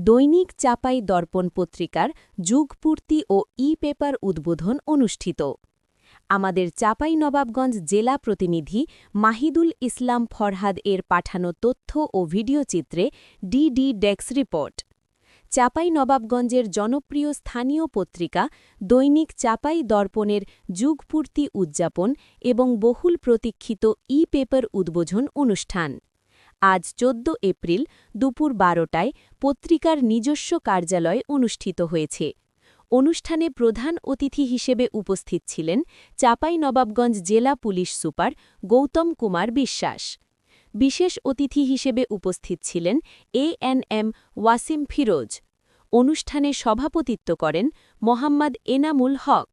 দৈনিক চাপাই দর্পণ পত্রিকার যুগপূর্তি ও ই-পেপার উদ্বোধন অনুষ্ঠিত। আমাদের চাঁপাইনবাবগঞ্জ জেলা প্রতিনিধি মাহিদুল ইসলাম ফরহাদ এর পাঠানো তথ্য ও ভিডিওচিত্রে ডিডি ডেস্ক রিপোর্ট। চাঁপাইনবাবগঞ্জের জনপ্রিয় স্থানীয় পত্রিকা দৈনিক চাপাই দর্পণের যুগপূর্তি উদযাপন এবং বহুল প্রতীক্ষিত ই-পেপার উদ্বোধন অনুষ্ঠান আজ ১৪ এপ্রিল দুপুর ১২টায় পত্রিকার নিজস্ব কার্যালয়ে অনুষ্ঠিত হয়েছে। অনুষ্ঠানে প্রধান অতিথি হিসেবে উপস্থিত ছিলেন চাঁপাইনবাবগঞ্জ জেলা পুলিশ সুপার গৌতম কুমার বিশ্বাস। বিশেষ অতিথি হিসেবে উপস্থিত ছিলেন এএনএম ওয়াসিম ফিরোজ। অনুষ্ঠানে সভাপতিত্ব করেন মোহাম্মদ এনামুল হক।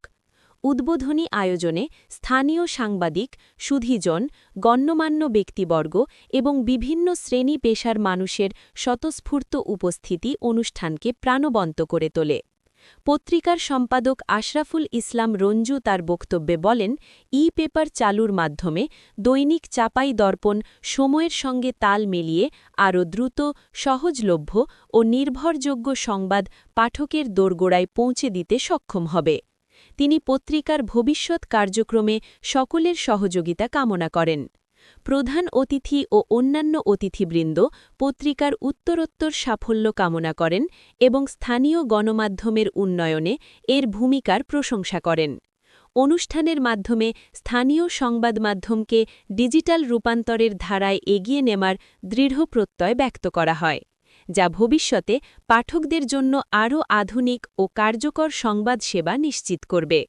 উদ্বোধনী আয়োজনে স্থানীয় সাংবাদিক, সুধীজন, গণ্যমান্য ব্যক্তিবর্গ এবং বিভিন্ন শ্রেণী পেশার মানুষের স্বতঃস্ফূর্ত উপস্থিতি অনুষ্ঠানকে প্রাণবন্ত করে তোলে। পত্রিকার সম্পাদক আশরাফুল ইসলাম রঞ্জু তার বক্তব্যে বলেন, ই-পেপার চালুর মাধ্যমে দৈনিক চাপাই দর্পণ সময়ের সঙ্গে তাল মিলিয়ে আরও দ্রুত, সহজলভ্য ও নির্ভরযোগ্য সংবাদ পাঠকের দোরগোড়ায় পৌঁছে দিতে সক্ষম হবে। তিনি পত্রিকার ভবিষ্যৎ কার্যক্রমে সকলের সহযোগিতা কামনা করেন। প্রধান অতিথি ও অন্যান্য অতিথিবৃন্দ পত্রিকার উত্তরোত্তর সাফল্য কামনা করেন এবং স্থানীয় গণমাধ্যমের উন্নয়নে এর ভূমিকার প্রশংসা করেন। অনুষ্ঠানের মাধ্যমে স্থানীয় সংবাদ মাধ্যমকে ডিজিটাল রূপান্তরের ধারায় এগিয়ে নেওয়ার দৃঢ় প্রত্যয় ব্যক্ত করা হয়, যা ভবিষ্যতে পাঠকদের জন্য আরও আধুনিক ও কার্যকর সংবাদ সেবা নিশ্চিত করবে।